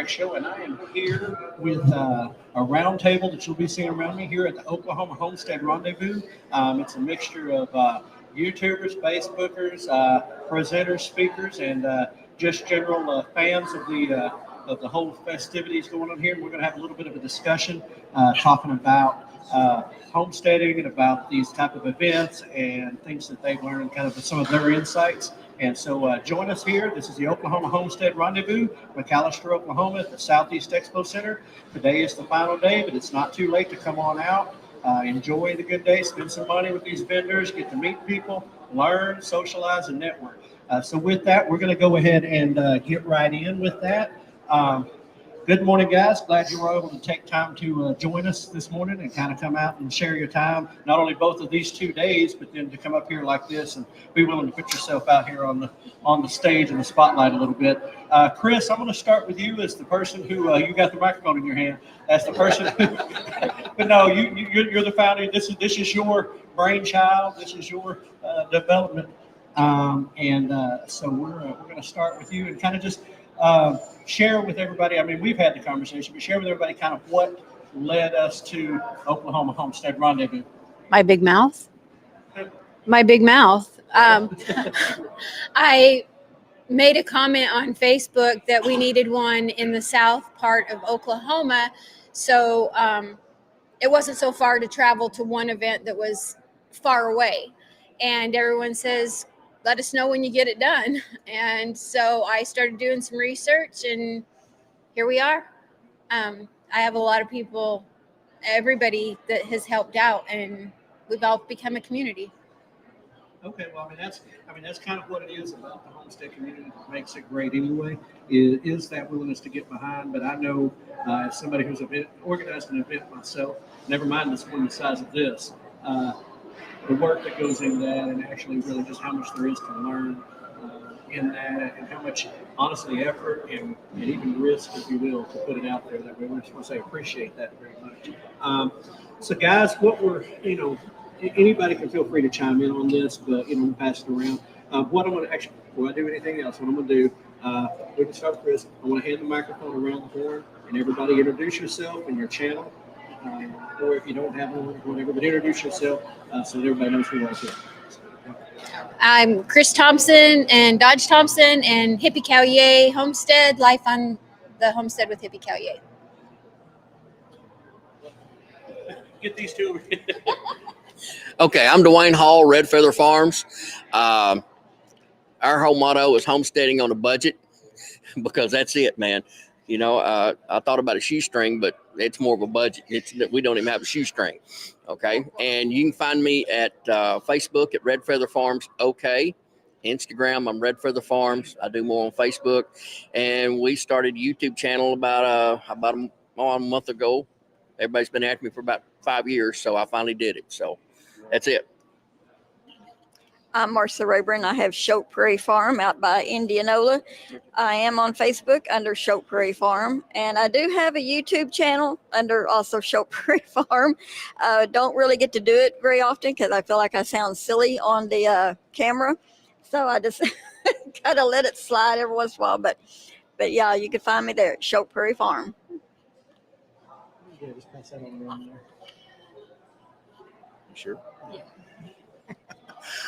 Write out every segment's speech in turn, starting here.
Direct Show, and I am here with a roundtable that you'll be seeing around me here at the Oklahoma Homestead Rendezvous. It's a mixture of YouTubers, Facebookers, presenters, speakers, and just general fans of the whole festivities going on here. And we're going to have a little bit of a discussion talking about homesteading and about these type of events and things that they've learned, kind of some of their insights. And so join us here. This is the Oklahoma Homestead Rendezvous, McAlester, Oklahoma, at the Southeast Expo Center. Today is the final day, but it's not too late to come on out. Enjoy the good day, spend some money with these vendors, get to meet people, learn, socialize, and network. So with that, we're going to go ahead and get right in with that. Good morning, guys. Glad you were able to take time to join us this morning and kind of come out and share your time, not only both of these 2 days, but then to come up here like this and be willing to put yourself out here on the stage and the spotlight a little bit. Chris, I'm going to start with you as the person who you got the microphone in your hand. As the person who, but no, you're the founder. This is your brainchild. This is your development, so we're going to start with you and kind of just share with everybody. I mean, we've had the conversation, but share with everybody kind of what led us to Oklahoma Homestead Rendezvous. My big mouth. My big mouth. I made a comment on Facebook that we needed one in the south part of Oklahoma, so it wasn't so far to travel to one event that was far away. And everyone says, let us know when you get it done. And so I started doing some research, and here we are. I have a lot of people, everybody that has helped out, and we've all become a community. Okay, well, I mean that's kind of what it is about the homestead community that makes it great anyway, is that willingness to get behind. But I know as somebody who's organized an event myself, never mind this one the size of this, the work that goes into that, and actually really just how much there is to learn in that, and how much, honestly, effort and even risk, if you will, to put it out there. That we just want to say appreciate that very much. So, guys, what we're, anybody can feel free to chime in on this, but we'll pass it around. What I'm going to actually, before I do anything else, what I'm going to do, we can start with Chris. I want to hand the microphone around the horn, and everybody introduce yourself and your channel. Or if you don't have one, whatever, but introduce yourself so that everybody knows who you are. I'm Chris Thompson and Dodge Thompson and Hippie Cow Yay Homestead, life on the homestead with Hippie Cow Yay. Get these two. Okay, I'm Dwayne Hall, Red Feather Farms. Our whole motto is homesteading on a budget, because that's it, man. I thought about a shoestring, but it's more of a budget. We don't even have a shoestring. Okay. And you can find me at Facebook at Red Feather Farms. Okay. Instagram, I'm Red Feather Farms. I do more on Facebook. And we started a YouTube channel about a month ago. Everybody's been after me for about 5 years, so I finally did it. So that's it. I'm Marcia Rayburn. I have Shote Prairie Farm out by Indianola. I am on Facebook under Shote Prairie Farm, and I do have a YouTube channel under also Shote Prairie Farm. Don't really get to do it very often because I feel like I sound silly on the camera, so I just kind of let it slide every once in a while. But yeah, you can find me there at Shote Prairie Farm. Yeah, just pass that on around there. Sure. Yeah.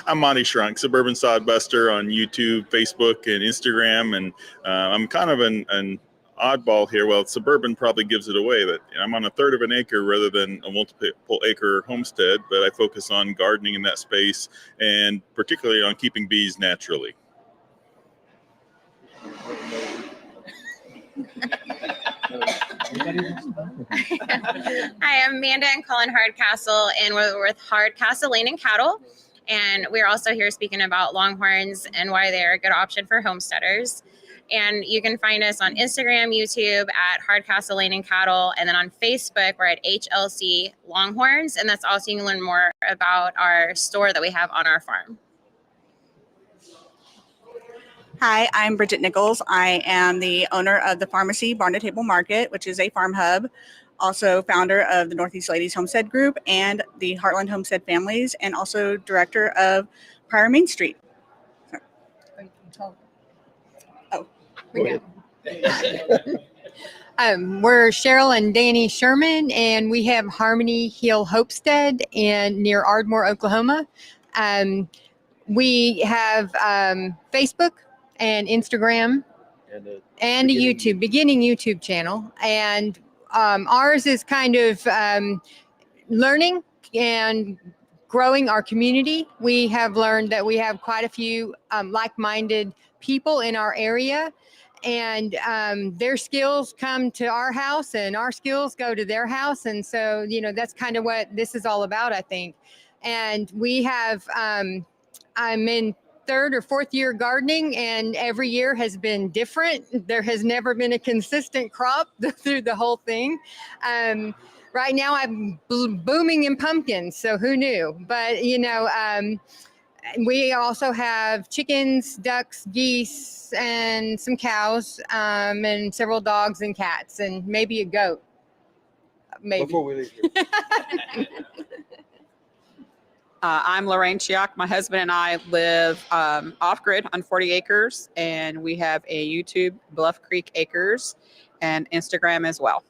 I'm Monty Shrunk, Suburban Sodbuster on YouTube, Facebook, and Instagram, and I'm kind of an oddball here. Well, Suburban probably gives it away, but I'm on a third of an acre rather than a multiple acre homestead, but I focus on gardening in that space and particularly on keeping bees naturally. Hi, I'm Amanda and Colin Hardcastle, and we're with Hardcastle Lane and Cattle. And we're also here speaking about longhorns and why they're a good option for homesteaders. And you can find us on Instagram, YouTube at Hardcastle Lane and Cattle. And then on Facebook, we're at HLC Longhorns. And that's also, you can learn more about our store that we have on our farm. Hi, I'm Bridget Nichols. I am the owner of the pharmacy Farm2Table Market, which is a farm hub. Also founder of the Northeast Ladies Homestead Group and the Heartland Homestead Families, and also director of Prior Main Street. Oh, We're Cheryl and Danny Sherman, and we have Harmony Hill Homestead in near Ardmore, Oklahoma. We have Facebook and Instagram and a beginning YouTube channel. And ours is kind of learning and growing our community. We have learned that we have quite a few like-minded people in our area, and their skills come to our house and our skills go to their house. And so, that's kind of what this is all about, I think. And we have, I'm in third or fourth year gardening, and every year has been different. There has never been a consistent crop through the whole thing. Right now I'm booming in pumpkins, so who knew? But, we also have chickens, ducks, geese, and some cows, and several dogs and cats, and maybe a goat. Maybe. Before we leave here. I'm Lorraine Chiak. My husband and I live off-grid on 40 acres, and we have a YouTube, Bluff Creek Acres, and Instagram as well.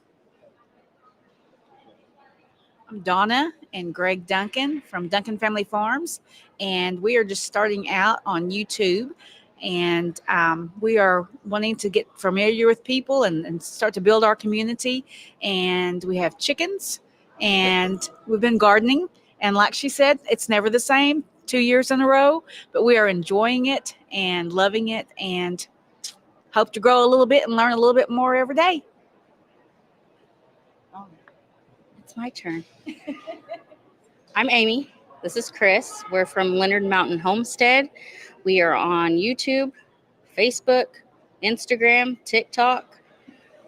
I'm Donna and Greg Duncan from Duncan Family Farms, and we are just starting out on YouTube, and we are wanting to get familiar with people and start to build our community. And we have chickens, and we've been gardening, and like she said, it's never the same 2 years in a row, but we are enjoying it and loving it, and hope to grow a little bit and learn a little bit more every day. It's my turn. I'm Amy. This is Chris. We're from Leonard Mountain Homestead. We are on YouTube, Facebook, Instagram, TikTok.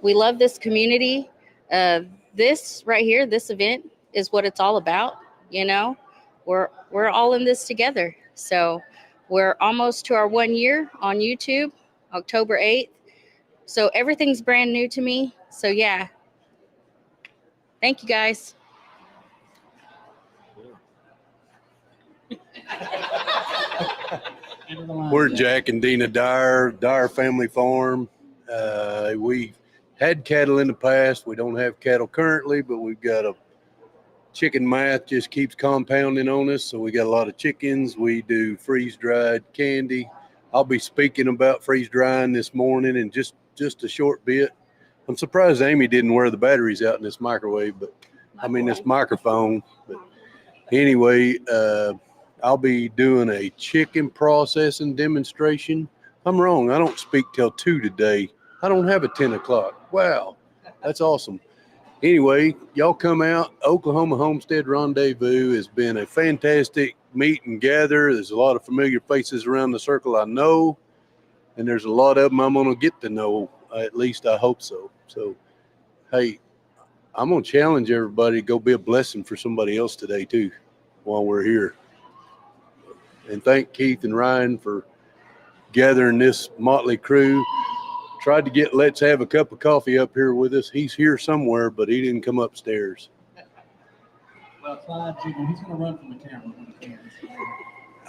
We love this community. This right here, this event is what it's all about. We're all in this together. So we're almost to our 1 year on YouTube, October 8th. So everything's brand new to me. So yeah. Thank you, guys. We're Jack and Dina Dyer Family Farm. We had cattle in the past. We don't have cattle currently, but we've got a chicken math just keeps compounding on us. So we got a lot of chickens. We do freeze-dried candy. I'll be speaking about freeze-drying this morning in just a short bit. I'm surprised Amy didn't wear the batteries out in this microwave, this microphone. But anyway, I'll be doing a chicken processing demonstration. I'm wrong. I don't speak till 2 today. I don't have a 10 o'clock. Wow, that's awesome. Anyway, y'all come out. Oklahoma Homestead Rendezvous has been a fantastic meet and gather. There's a lot of familiar faces around the circle I know, and there's a lot of them I'm going to get to know. At least I hope so. So, hey, I'm going to challenge everybody to go be a blessing for somebody else today, too, while we're here. And thank Keith and Ryan for gathering this motley crew. Tried to get Let's Have a Cup of Coffee up here with us. He's here somewhere, but he didn't come upstairs. Well, Clyde, he's going to run from the camera when he can.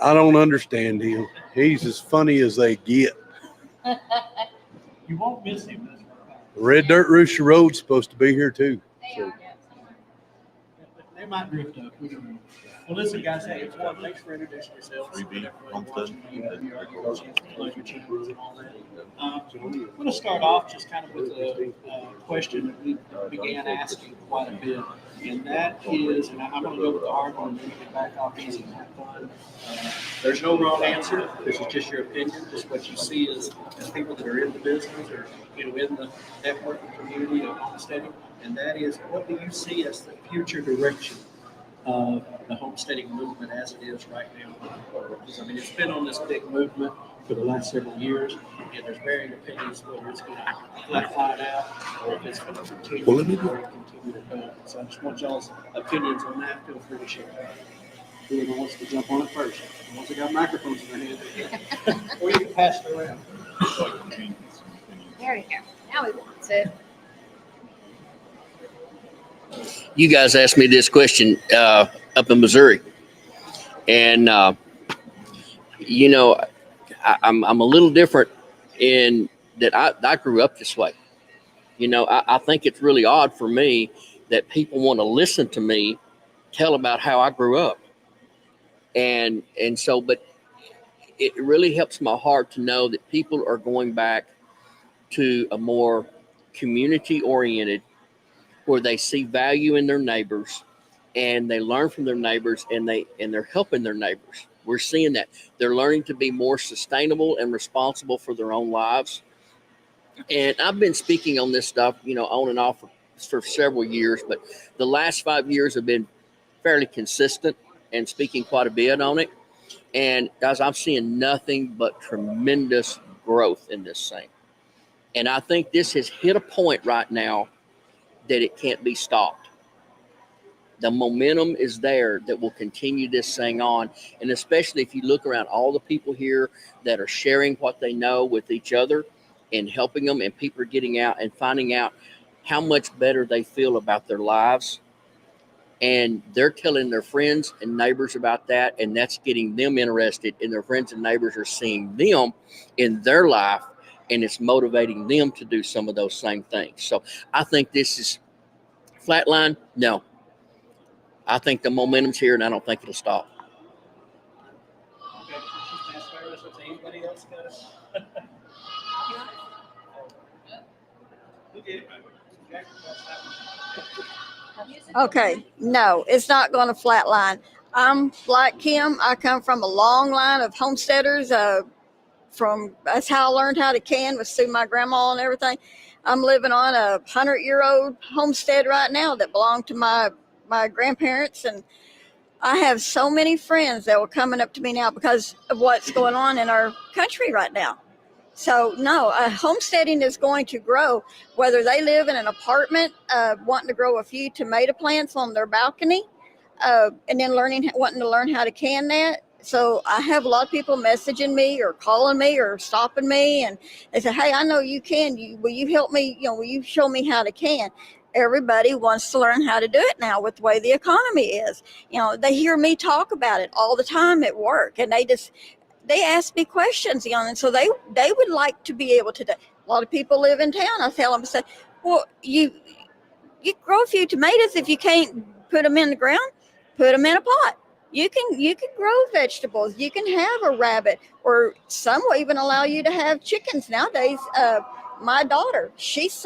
I don't understand him. He's as funny as they get. You won't miss him. Red Dirt Rooster Road's supposed to be here too. So. They might drift up. We don't know. Well, listen, guys. Hey, it's one. Thanks for introducing yourselves. I'm going to start off just kind of with a question that we began asking quite a bit, and that is, and I'm going to go with the hard one, and then we can back off easy and have fun. There's no wrong answer. This is just your opinion, just what you see as people that are in the business or in the networking community of homesteading, and that is, what do you see as the future direction of the homesteading movement as it is right now? Because, it's been on this big movement for the last several years, and there's varying opinions whether it's going to flat out or if it's going to continue to go. So I just want y'all's opinions on that. Feel free to share. Whoever wants to jump on it first. Once they got microphones in their hand, or you can pass it around. There we go. Now we want to. You guys asked me this question up in Missouri, and I'm a little different in that I grew up this way. I think it's really odd for me that people want to listen to me tell about how I grew up. And so, but it really helps my heart to know that people are going back to a more community oriented, where they see value in their neighbors and they learn from their neighbors, and they're helping their neighbors. We're seeing that they're learning to be more sustainable and responsible for their own lives. And I've been speaking on this stuff, on and off for several years, but the last 5 years have been fairly consistent and speaking quite a bit on it. And guys, I'm seeing nothing but tremendous growth in this thing. And I think this has hit a point right now that it can't be stopped. The momentum is there that will continue this thing on. And especially if you look around all the people here that are sharing what they know with each other and helping them, and people are getting out and finding out how much better they feel about their lives. And they're telling their friends and neighbors about that, and that's getting them interested, and their friends and neighbors are seeing them in their life, and it's motivating them to do some of those same things. So I think this is flatline. No, I think the momentum's here, and I don't think it'll stop. Anybody else got it? Who did it? Okay, no, it's not going to flatline. I'm like Kim. I come from a long line of homesteaders. That's how I learned how to can, was through my grandma and everything. I'm living on a 100-year-old homestead right now that belonged to my grandparents, and I have so many friends that were coming up to me now because of what's going on in our country right now. So no, homesteading is going to grow, whether they live in an apartment wanting to grow a few tomato plants on their balcony, and then wanting to learn how to can that. So I have a lot of people messaging me or calling me or stopping me, and they say, "Hey, I know you can. Will you help me? Will you show me how to can?" Everybody wants to learn how to do it now with the way the economy is. They hear me talk about it all the time at work, and they ask me questions, and so they would like to be able to do. A lot of people live in town. I tell them, well, you grow a few tomatoes. If you can't put them in the ground, put them in a pot. You can grow vegetables. You can have a rabbit, or some will even allow you to have chickens nowadays. My daughter, she's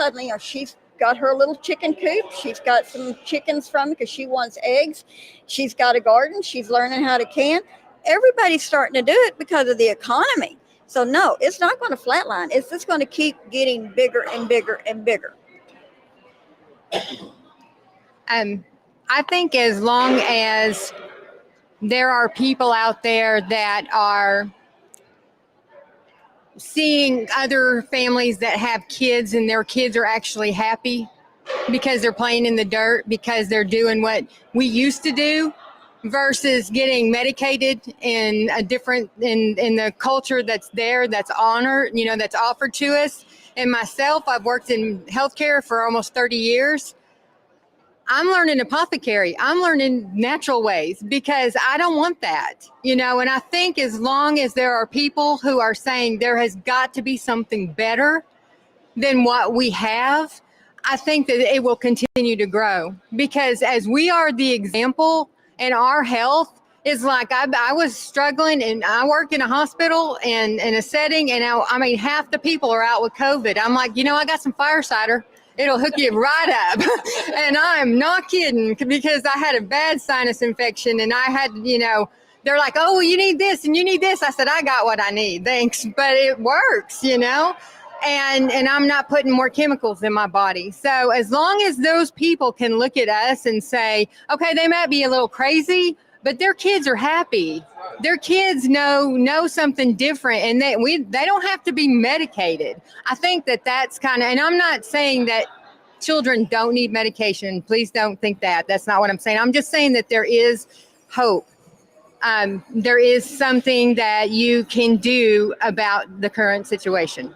got her little chicken coop. She's got some chickens from it because she wants eggs. She's got a garden. She's learning how to can. Everybody's starting to do it because of the economy. So no, it's not going to flatline. It's just going to keep getting bigger and bigger and bigger. I think as long as there are people out there that are seeing other families that have kids, and their kids are actually happy because they're playing in the dirt, because they're doing what we used to do, versus getting medicated in a different in the culture that's there, that's honored, that's offered to us. And myself, I've worked in healthcare for almost 30 years. I'm learning apothecary. I'm learning natural ways because I don't want that, and I think as long as there are people who are saying there has got to be something better than what we have, I think that it will continue to grow, because as we are the example, and our health is like, I was struggling, and I work in a hospital and in a setting, and half the people are out with COVID. I'm like, I got some fire cider. It'll hook you right up. And I'm not kidding, because I had a bad sinus infection, and I had, they're like, "Oh, well, you need this and you need this." I said, "I got what I need, thanks." But it works, and I'm not putting more chemicals in my body. So as long as those people can look at us and say, okay, they might be a little crazy, but their kids are happy. Their kids know something different, and they don't have to be medicated. I think that's kind of, and I'm not saying that children don't need medication. Please don't think that. That's not what I'm saying. I'm just saying that there is hope. There is something that you can do about the current situation.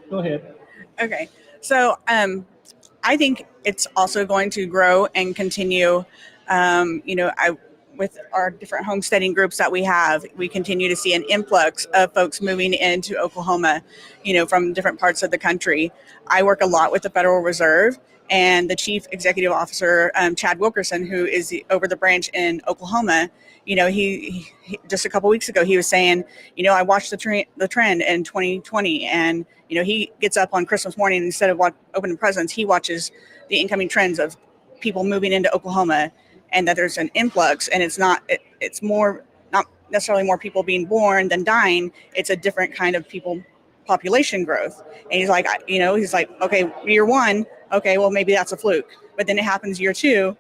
Go ahead. Okay. So I think it's also going to grow and continue. with our different homesteading groups that we have, we continue to see an influx of folks moving into Oklahoma, from different parts of the country. I work a lot with the Federal Reserve, and the Chief Executive Officer, Chad Wilkerson, who is over the branch in Oklahoma. He just a couple weeks ago, he was saying, I watched the trend in 2020, and he gets up on Christmas morning, instead of opening presents, he watches the incoming trends of people moving into Oklahoma, and that there's an influx, and it's more, not necessarily more people being born than dying. It's a different kind of population growth. And he's like, okay, year one, okay, well, maybe that's a fluke, but then it happens year two,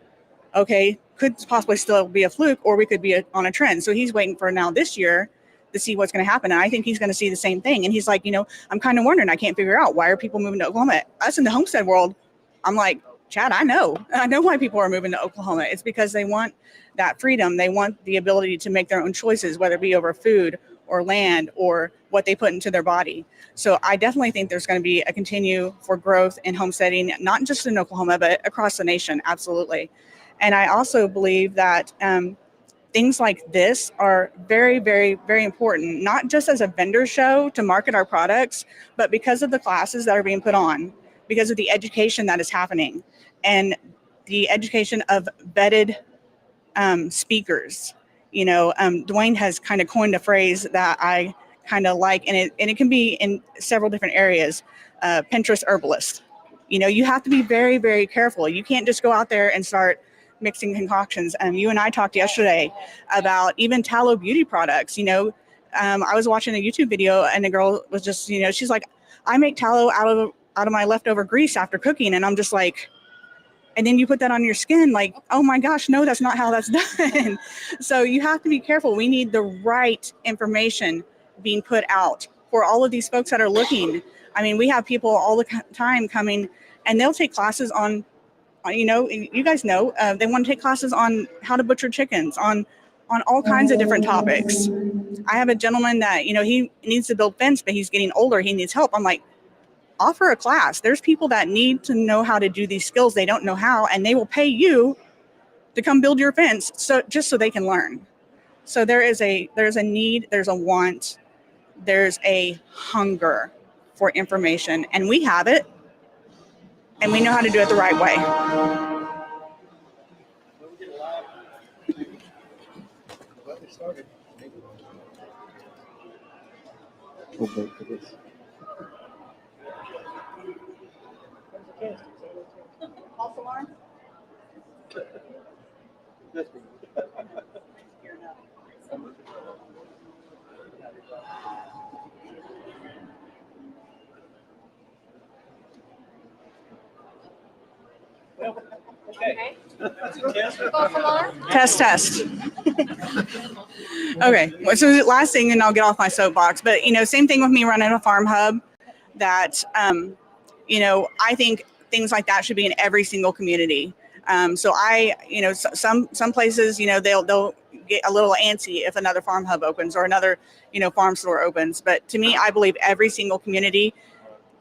okay, could possibly still be a fluke, or we could be on a trend. So he's waiting for now this year to see what's going to happen. And I think he's going to see the same thing. And he's like, I'm kind of wondering, I can't figure out, why are people moving to Oklahoma? Us in the homestead world, I'm like, Chad, I know why people are moving to Oklahoma. It's because they want that freedom. They want the ability to make their own choices, whether it be over food or land or what they put into their body. So I definitely think there's going to be a continue for growth in homesteading, not just in Oklahoma, but across the nation. Absolutely. And I also believe that things like this are very, very, very important, not just as a vendor show to market our products, but because of the classes that are being put on, because of the education that is happening, and the education of vetted speakers. Dwayne has kind of coined a phrase that I kind of like, and it can be in several different areas. Pinterest herbalist. You have to be very, very careful. You can't just go out there and start mixing concoctions. You and I talked yesterday about even tallow beauty products. I was watching a YouTube video, and the girl was just, she's like, I make tallow out of my leftover grease after cooking, and I'm just like, and then you put that on your skin, like, oh my gosh, no, that's not how that's done. So you have to be careful. We need the right information being put out for all of these folks that are looking. I mean, we have people all the time coming, and they'll take classes on you guys know, they want to take classes on how to butcher chickens, on all kinds of different topics. I have a gentleman that, he needs to build fence, but he's getting older. He needs help. I'm like, offer a class. There's people that need to know how to do these skills. They don't know how, and they will pay you to come build your fence, just so they can learn. So there's a need, there's a want, there's a hunger for information, and we have it, and we know how to do it the right way. False alarm? Okay. Test. Okay. So last thing, and I'll get off my soapbox, but same thing with me running a farm hub, that I think things like that should be in every single community. So some places, they'll get a little antsy if another farm hub opens or another, farm store opens. But to me, I believe every single community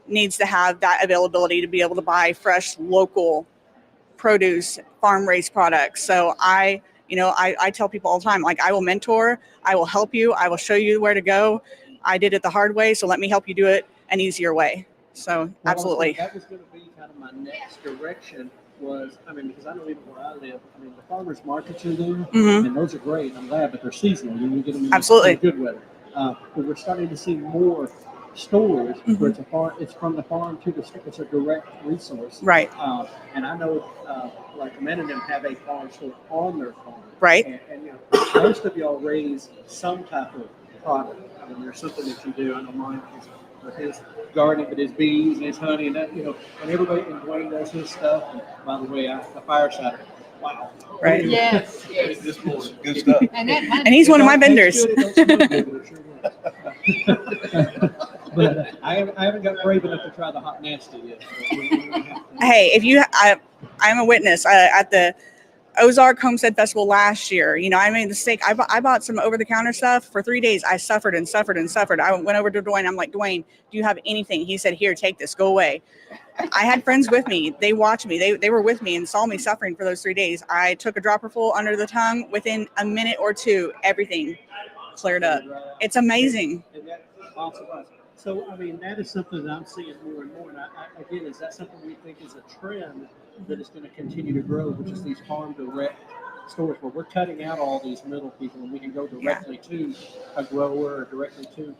needs to have that availability to be able to buy fresh, local produce, farm raised products. So I tell people all the time, like, I will mentor, I will help you, I will show you where to go. I did it the hard way, so let me help you do it an easier way. So absolutely. That was going to be kind of my next direction was, because I know even where I live, the farmers markets are there, Mm-hmm. and those are great. I'm glad, but they're seasonal. You get them in Absolutely. good weather. But we're starting to see more stores where it's from the farm to the store. It's a direct resource. Right. And I know, like Amanda and them have a farm store on their farm. Right. And most of y'all raise some type of product. There's something that you do. I know mine is with his gardening, but his bees and his honey, and that, and everybody, and Dwayne does his stuff. And by the way, the fireside. Wow. Right. Yes. This morning, good stuff. And he's one of my vendors. But I haven't got brave enough to try the hot nasty yet. Hey, I'm a witness at the Ozark Homestead Festival last year. You know, I made the mistake. I bought some over-the-counter stuff for 3 days. I suffered and suffered and suffered. I went over to Dwayne. I'm like, Dwayne, do you have anything? He said, here, take this. Go away. I had friends with me. They watched me. They were with me and saw me suffering for those 3 days. I took a dropper full under the tongue. Within a minute or two, everything cleared up. It's amazing. So, I mean, that is something that I'm seeing more and more. And again, is that something we think is a trend that is going to continue to grow, which is these farm direct stores where we're cutting out all these middle people and we can go directly to a grower or directly to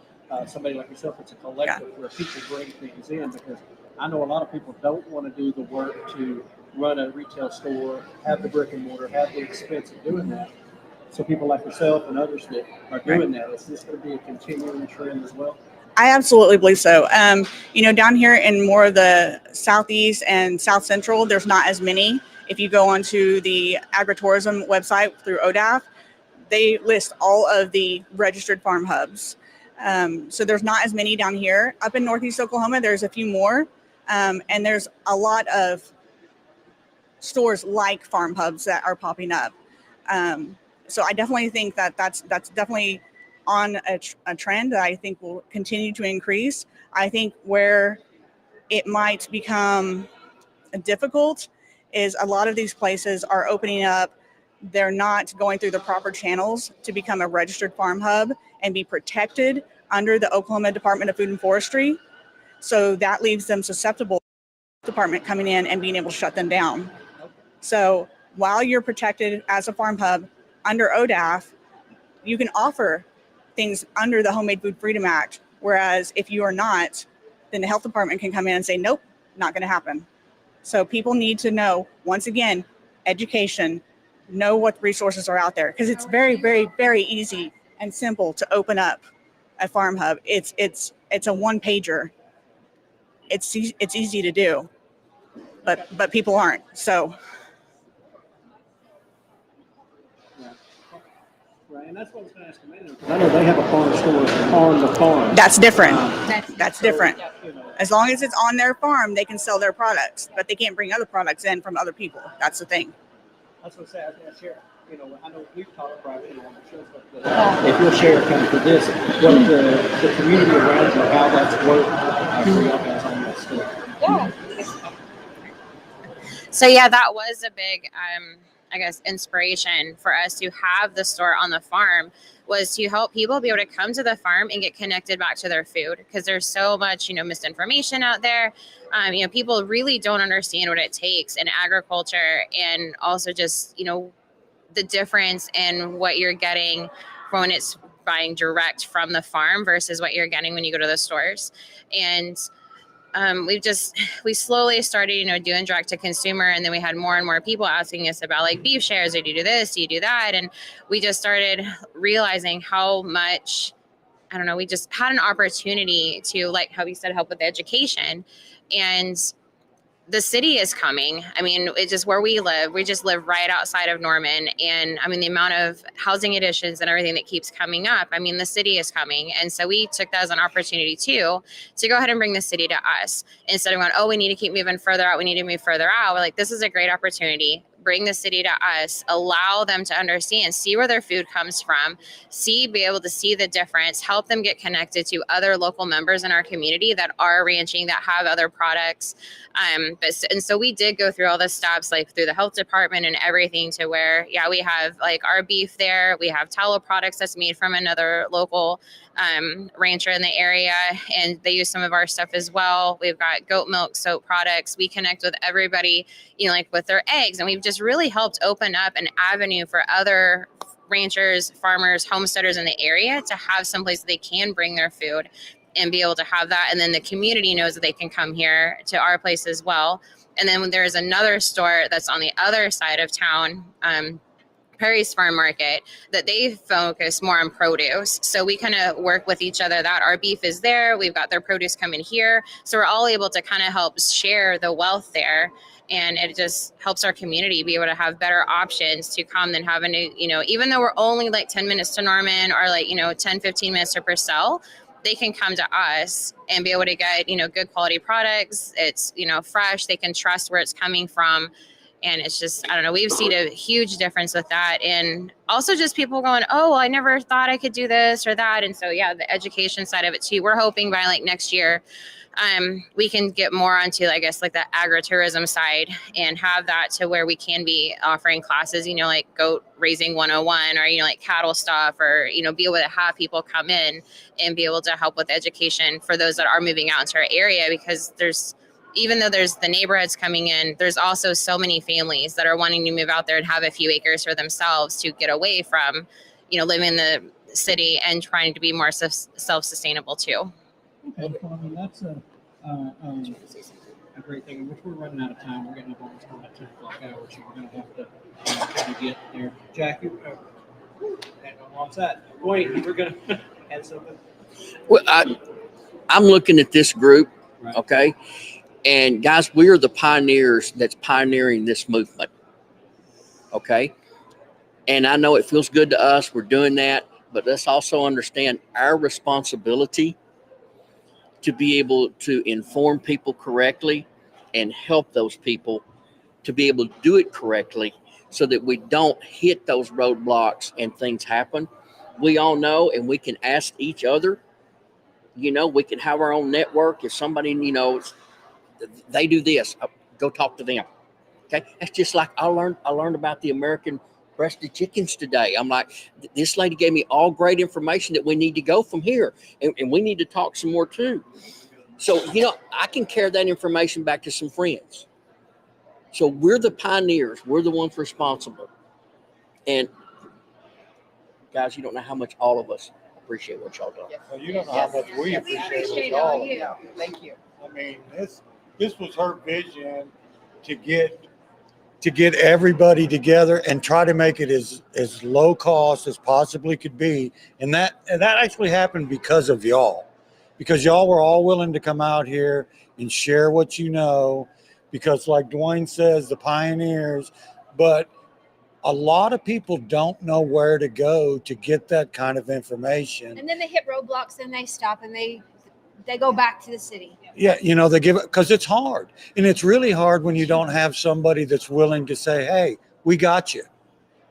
somebody like yourself. It's a collective where people bring things in, because I know a lot of people don't want to do the work to run a retail store, have the brick and mortar, have the expense of doing that. So people like yourself and others that are doing that, is this going to be a continuing trend as well? I absolutely believe so. You know, down here in more of the southeast and south central, there's not as many. If you go onto the agritourism website through ODAF, they list all of the registered farm hubs. So there's not as many down here. Up in Northeast Oklahoma, there's a few more. And there's a lot of stores like farm hubs that are popping up. So I definitely think that that's definitely on a trend that I think will continue to increase. I think where it might become difficult is a lot of these places are opening up. They're not going through the proper channels to become a registered farm hub and be protected under the Oklahoma Department of Food and Forestry. So that leaves them susceptible to the department coming in and being able to shut them down. So while you're protected as a farm hub under ODAF, you can offer things under the Homemade Food Freedom Act. Whereas if you are not, then the health department can come in and say, nope, not going to happen. So people need to know, once again, education, know what resources are out there, because it's very, very, very easy and simple to open up a farm hub. It's a one pager. It's easy to do, but people aren't. So. Right, and that's what I was going to ask you. I know they have a farm store on the farm. That's different. That's So, different. you know, As long as it's on their farm, they can sell their products, but they can't bring other products in from other people. That's the thing. that's what I say. I was going to share. You know, I know we've talked about it on the show stuff, but if you'll share kind of for this, what the community around you, how that's worked for y'all guys on that store. Yeah. So yeah, that was a big, I guess, inspiration for us to have the store on the farm, was to help people be able to come to the farm and get connected back to their food, because there's so much, misinformation out there. People really don't understand what it takes in agriculture, and also just, the difference in what you're getting when it's buying direct from the farm versus what you're getting when you go to the stores. And we slowly started, doing direct to consumer. And then we had more and more people asking us about like beef shares, or do you do this? Do you do that? And we just started realizing how much, we just had an opportunity to, like how we said, help with education. And the city is coming. I mean, it's just where we just live right outside of Norman. And I mean, the amount of housing additions and everything that keeps coming up, I mean, the city is coming. And so we took that as an opportunity too, to go ahead and bring the city to us, instead of going, oh, we need to keep moving further out. We need to move further out. We're like, this is a great opportunity. Bring the city to us, allow them to understand, see where their food comes from, be able to see the difference, help them get connected to other local members in our community that are ranching, that have other products. And so we did go through all the steps, like through the health department and everything, to where, we have like our beef there. We have tallow products that's made from another local rancher in the area, and they use some of our stuff as well. We've got goat milk soap products. We connect with everybody, like with their eggs, and we've just really helped open up an avenue for other ranchers, farmers, homesteaders in the area to have someplace they can bring their food and be able to have that. And then the community knows that they can come here to our place as well. And then there's another store that's on the other side of town, Perry's Farm Market, that they focus more on produce. So we kind of work with each other, that our beef is there, we've got their produce coming here. So we're all able to kind of help share the wealth there. And it just helps our community be able to have better options to come than having to, even though we're only like 10 minutes to Norman, or like, 10, 15 minutes to Purcell, they can come to us and be able to get, good quality products. It's, fresh, they can trust where it's coming from. And it's just, I don't know, we've seen a huge difference with that. And also just people going, oh, well, I never thought I could do this or that. And so, yeah, the education side of it too. We're hoping by like next year, we can get more onto, I guess, like the agritourism side and have that to where we can be offering classes, you know, like goat raising 101 or, you know, like cattle stuff or, you know, be able to have people come in and be able to help with education for those that are moving out into our area, because even though there's the neighborhoods coming in, there's also so many families that are wanting to move out there and have a few acres for themselves to get away from, you know, living in the city and trying to be more self-sustainable too. Okay, well, I mean, that's a great thing. Which we're running out of time. We're getting up almost on that 10 o'clock hour, so we're going to have to try to get there. Jackie, hang on one side. Wait, we're going to add something. Well, I'm looking at this group, Right. okay? And guys, we are the pioneers that's pioneering this movement, okay? And I know it feels good to us. We're doing that, but let's also understand our responsibility to be able to inform people correctly and help those people to be able to do it correctly so that we don't hit those roadblocks and things happen. We all know, and we can ask each other, you know, we can have our own network. If somebody, you know, they do this, go talk to them. Okay. That's just like I learned about the American breasted chickens today. I'm like, this lady gave me all great information that we need to go from here. And we need to talk some more too. So, you know, I can carry that information back to some friends. So we're the pioneers. We're the ones responsible. And guys, you don't know how much all of us appreciate what y'all do. Well, you don't know how much we appreciate all of you. Thank you. I mean, this was her vision to get everybody together and try to make it as low cost as possibly could be. And that actually happened because of y'all. Because y'all were all willing to come out here and share what you know. Because like Dwayne says, the pioneers, but a lot of people don't know where to go to get that kind of information. And then they hit roadblocks and they stop and they go back to the city. Yeah, you know, they give it because it's hard. And it's really hard when you don't have somebody that's willing to say, hey, we got you,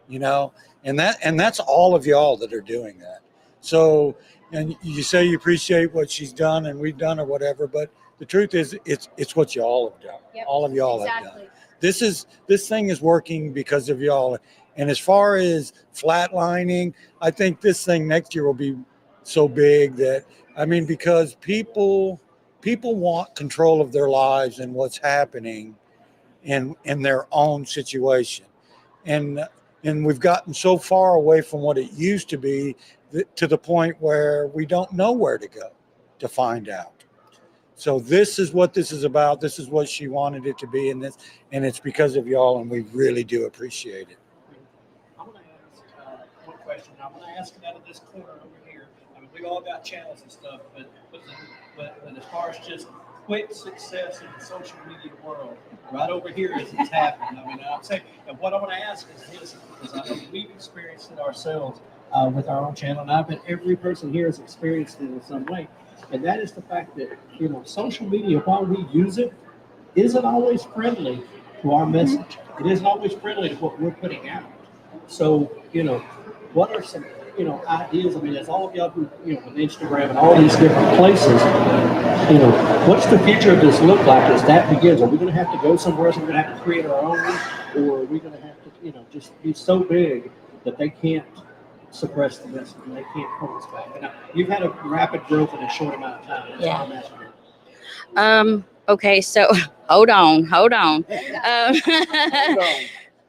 you know, and that's all of y'all that are doing that. So, and you say you appreciate what she's done and we've done or whatever, but the truth is it's what y'all have done. Yep, all of y'all exactly. have done. This thing is working because of y'all. And as far as flatlining, I think this thing next year will be so big that, I mean, because people want control of their lives and what's happening in their own situation. And we've gotten so far away from what it used to be to the point where we don't know where to go to find out. So this is what this is about. This is what she wanted it to be, and it's because of y'all, and we really do appreciate it. I'm going to ask one question. I'm going to ask it out of this corner over here. I mean, we all got channels and stuff, but as far as just quick success in the social media world, right over here is it's happening. I mean, I'm saying, and what I want to ask is this, because I know we've experienced it ourselves with our own channel, and I bet every person here has experienced it in some way. And that is the fact that, you know, social media, while we use it, isn't always friendly to our message. It isn't always friendly to what we're putting out. So, you know, what are some, you know, ideas? I mean, as all of y'all who, you know, with Instagram and all these different places, you know, what's the future of this look like as that begins? Are we going to have to go somewhere else? Are we going to have to create our own? Or are we going to have to, you know, just be so big that they can't suppress the message and they can't pull us back? And you've had a rapid growth in a short amount of time. Yeah. Okay, so hold on.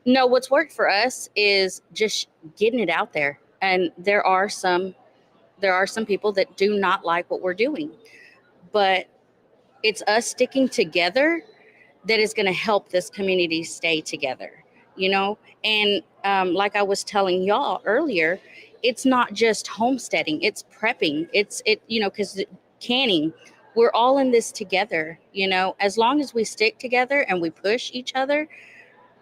No, what's worked for us is just getting it out there. And there are some people that do not like what we're doing, but it's us sticking together that is going to help this community stay together, you know? And like I was telling y'all earlier, it's not just homesteading, it's prepping, you know, because canning, we're all in this together, you know. As long as we stick together and we push each other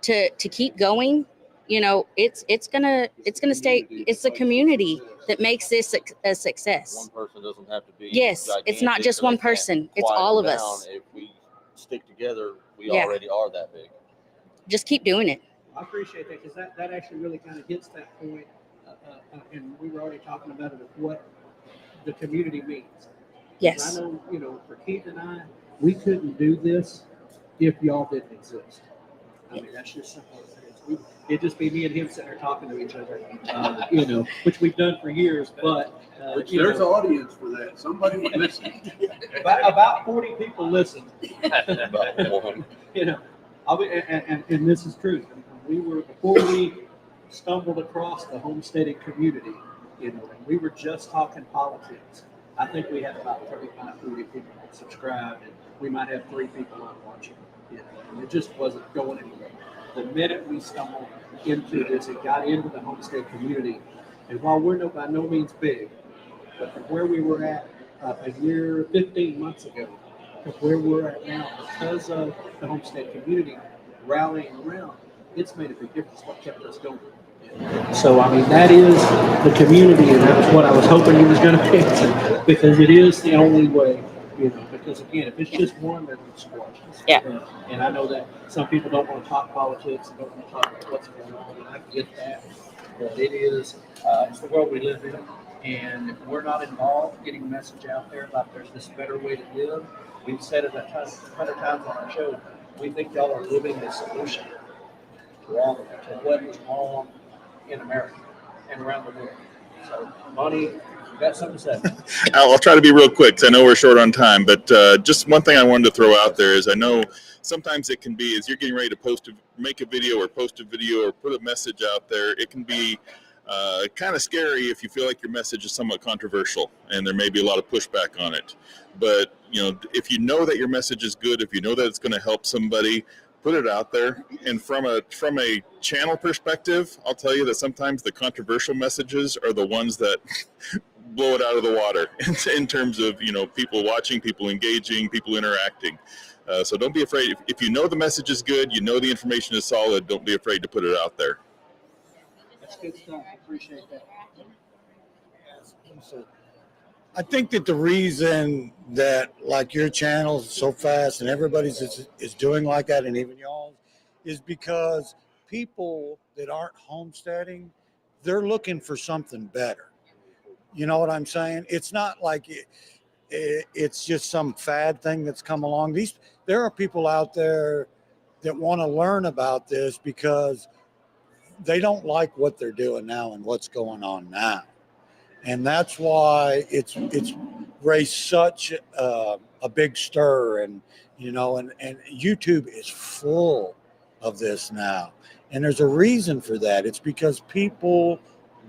to keep going, you know, it's gonna stay. It's the community that makes this a success. One person doesn't have to be. Yes, it's not just one person. It's all of us. If we stick together, we Yeah. already are that big. just keep doing it. I appreciate that because that actually really kind of hits that point, and we were already talking about it of what the community means. Yes. I know, for Keith and I, we couldn't do this if y'all didn't exist. I mean, that's just simple as it is. It'd just be me and him sitting there talking to each other, which we've done for years, but. There's an audience for that. Somebody would listen. About 40 people listen. And this is true. Before we stumbled across the homesteading community, and we were just talking politics. I think we had about 35, 40 people subscribed, and we might have 3 people on watching. And it just wasn't going anywhere. The minute we stumbled into this and got into the homestead community, and while we're by no means big, but from where we were at a year, 15 months ago, to where we're at now, because of the homestead community rallying around, it's made a big difference. What kept us going. So, I mean, that is the community, and that's what I was hoping you was going to pick, because it is the only way, because again, if it's just one, then it's squash. Yeah. And I know that some people don't want to talk politics and don't want to talk about what's going on, and I get that. But it is, it's the world we live in. And if we're not involved getting a message out there about there's this better way to live, we've said it 100 times on our show, we think y'all are living the solution to what is wrong in America and around the world. So, Monty, you got something to say? I'll try to be real quick because I know we're short on time, but just one thing I wanted to throw out there is I know sometimes it can be as you're getting ready to make a video or post a video or put a message out there, it can be kind of scary if you feel like your message is somewhat controversial and there may be a lot of pushback on it. But, if you know that your message is good, if you know that it's going to help somebody, put it out there. And from a channel perspective, I'll tell you that sometimes the controversial messages are the ones that blow it out of the water in terms of, people watching, people engaging, people interacting. So don't be afraid. If you know the message is good, you know the information is solid, don't be afraid to put it out there. That's good stuff. I appreciate that. I think that the reason that like your channel is so fast and everybody's is doing like that, and even y'all, is because people that aren't homesteading, they're looking for something better. You know what I'm saying? It's not like it's just some fad thing that's come along. There are people out there that want to learn about this because they don't like what they're doing now and what's going on now. And that's why it's raised such a big stir, and YouTube is full of this now. And there's a reason for that. It's because people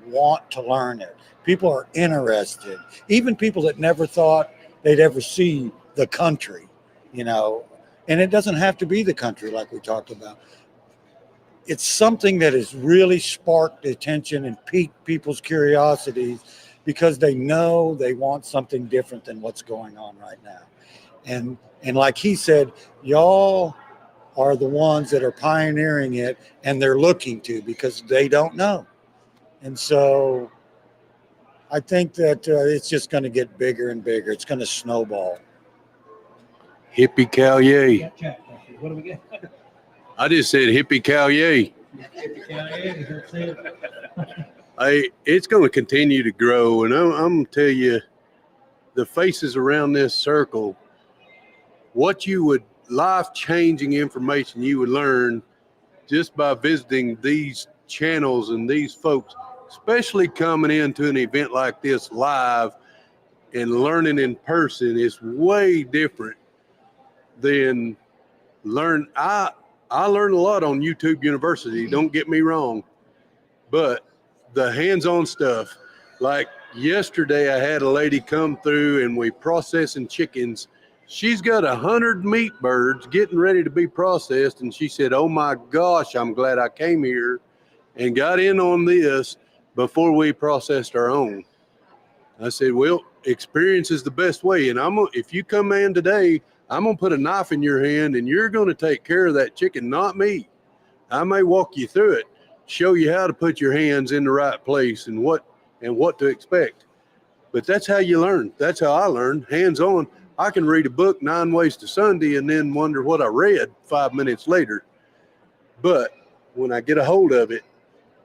want to learn it. People are interested. Even people that never thought they'd ever see the country, and it doesn't have to be the country like we talked about. It's something that has really sparked attention and piqued people's curiosities because they know they want something different than what's going on right now. And like he said, y'all are the ones that are pioneering it, and they're looking to because they don't know. And so I think that it's just going to get bigger and bigger. It's going to snowball. Hippie cow yay. What do we get? I just said hippie cow yay. It's going to continue to grow, and I'm going to tell you, the faces around this circle, life-changing information you would learn just by visiting these channels and these folks, especially coming into an event like this live and learning in person, is way different than learn. I learned a lot on YouTube University, don't get me wrong, but the hands-on stuff, like yesterday I had a lady come through and we processing chickens. She's got 100 meat birds getting ready to be processed, and she said, oh my gosh, I'm glad I came here and got in on this before we processed our own. I said, well, experience is the best way, and if you come in today, I'm going to put a knife in your hand and you're going to take care of that chicken, not me. I may walk you through it, show you how to put your hands in the right place and what to expect. But that's how you learn. That's how I learned, hands-on. I can read a book 9 Ways to Sunday and then wonder what I read 5 minutes later. But when I get a hold of it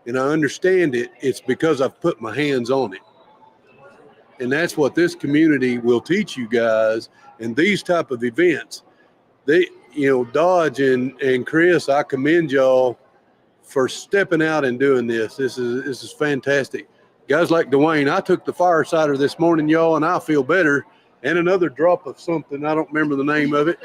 and I understand it, it's because I've put my hands on it. And that's what this community will teach you guys. And these type of events, Dodge and Chris, I commend y'all for stepping out and doing this. This is fantastic. Guys like Dwayne, I took the fire cider this morning, y'all, and I feel better. And another drop of something, I don't remember the name of it.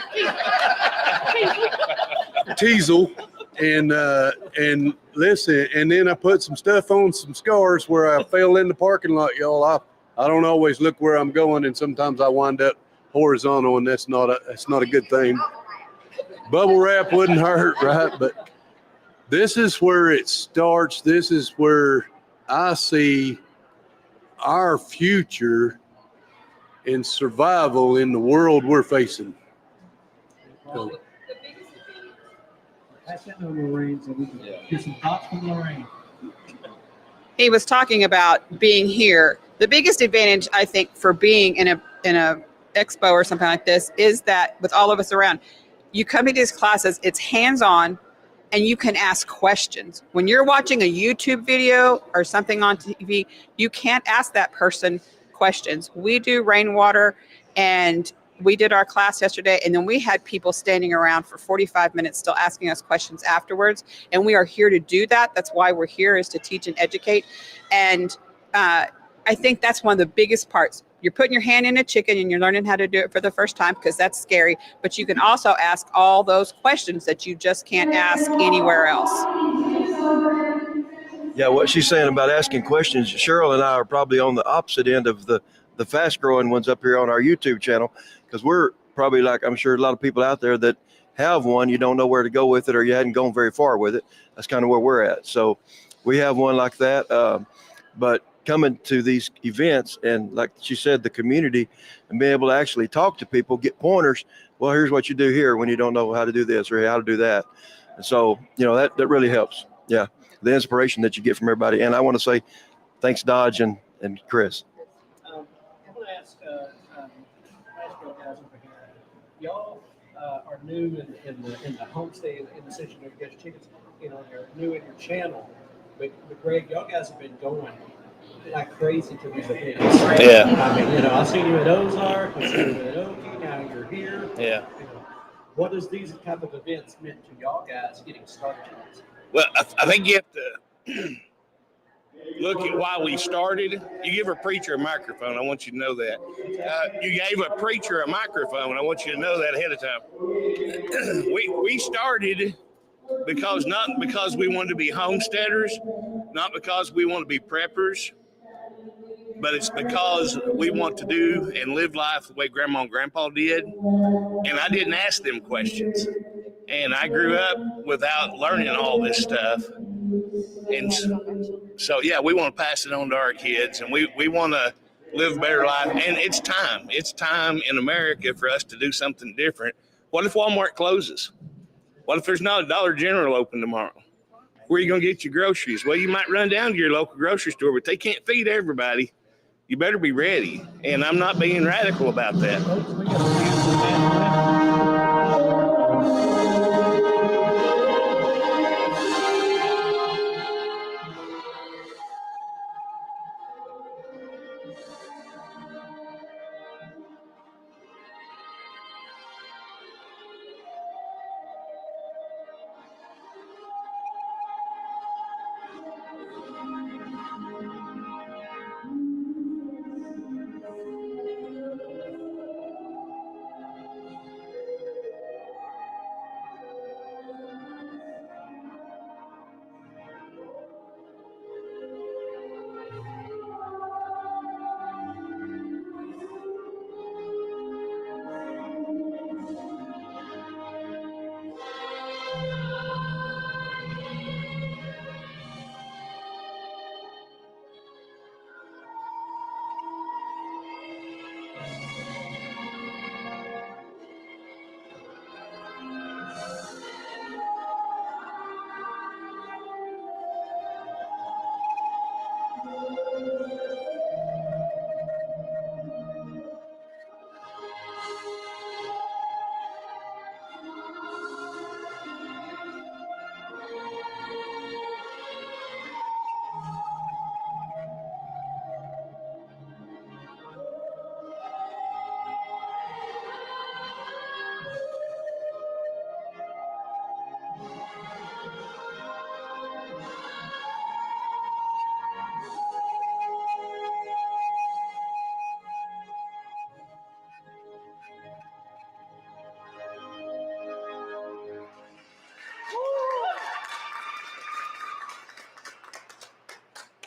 Teasel. And listen, and then I put some stuff on some scars where I fell in the parking lot, y'all. I don't always look where I'm going, and sometimes I wind up horizontal, and that's not a good thing. Bubble wrap wouldn't hurt, right? But this is where it starts. This is where I see our future in survival in the world we're facing. So, Pass that to Lorraine so we can get some thoughts from Lorraine. He was talking about being here. The biggest advantage, I think, for being in a expo or something like this is that with all of us around, you come to these classes, it's hands-on, and you can ask questions. When you're watching a YouTube video or something on TV, you can't ask that person questions. We do rainwater, and we did our class yesterday, and then we had people standing around for 45 minutes still asking us questions afterwards. And we are here to do that. That's why we're here, is to teach and educate. And I think that's one of the biggest parts. You're putting your hand in a chicken and you're learning how to do it for the first time, because that's scary. But you can also ask all those questions that you just can't ask anywhere else. Yeah, what she's saying about asking questions, Cheryl and I are probably on the opposite end of the fast growing ones up here on our YouTube channel, because we're probably, like I'm sure a lot of people out there that have one, you don't know where to go with it, or you hadn't gone very far with it. That's kind of where we're at. So we have one like that. But coming to these events and, like she said, the community, and being able to actually talk to people, get pointers. Well, here's what you do here when you don't know how to do this or how to do that. And so, that really helps. Yeah. The inspiration that you get from everybody. And I want to say thanks, Dodge and Chris. I want to ask y'all guys over here. Y'all are new in the homestay in the section of your chickens. You're new in your channel, but Greg, y'all guys have been going like crazy to these events. Yeah. I mean, I've seen you at Ozark, I've seen you at Okie, now you're here. Yeah. What does these type of events meant to y'all guys getting started? Well, I think you have to look at why we started. You give a preacher a microphone. I want you to know that. You gave a preacher a microphone. I want you to know that ahead of time. We started not because we wanted to be homesteaders, not because we want to be preppers, but it's because we want to do and live life the way Grandma and Grandpa did. And I didn't ask them questions. And I grew up without learning all this stuff. And so, yeah, we want to pass it on to our kids, and we want to live a better life. And it's time. It's time in America for us to do something different. What if Walmart closes? What if there's not a Dollar General open tomorrow? Where are you going to get your groceries? Well, you might run down to your local grocery store, but they can't feed everybody. You better be ready. And I'm not being radical about that.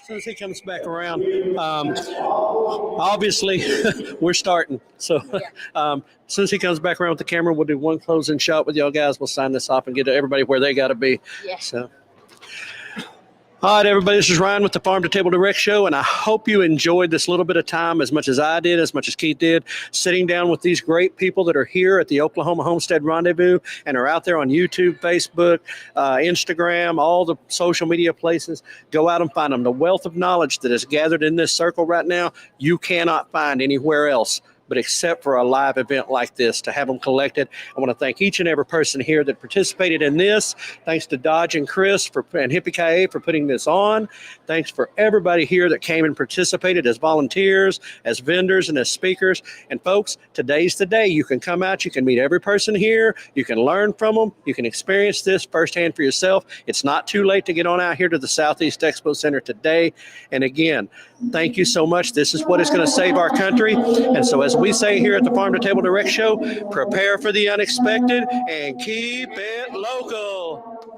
soon as he comes back around, obviously we're starting. So as soon as he comes back around with the camera, we'll do one closing shot with y'all guys. We'll sign this off and get everybody where they got to be. Yeah. So. All right, everybody, this is Ryan with the Farm2Table Direct Show, and I hope you enjoyed this little bit of time as much as I did, as much as Keith did, sitting down with these great people that are here at the Oklahoma Homestead Rendezvous and are out there on YouTube, Facebook, Instagram, all the social media places. Go out and find them. The wealth of knowledge that is gathered in this circle right now, you cannot find anywhere else. But except for a live event like this, to have them collected. I want to thank each and every person here that participated in this. Thanks to Dodge and Chris and Hippie Kaye for putting this on. Thanks for everybody here that came and participated as volunteers, as vendors, and as speakers. And folks, today's the day. You can come out, you can meet every person here, you can learn from them, you can experience this firsthand for yourself. It's not too late to get on out here to the Southeast Expo Center today. And again, thank you so much. This is what is going to save our country. And so as we say here at the Farm2Table Direct Show, prepare for the unexpected and keep it local.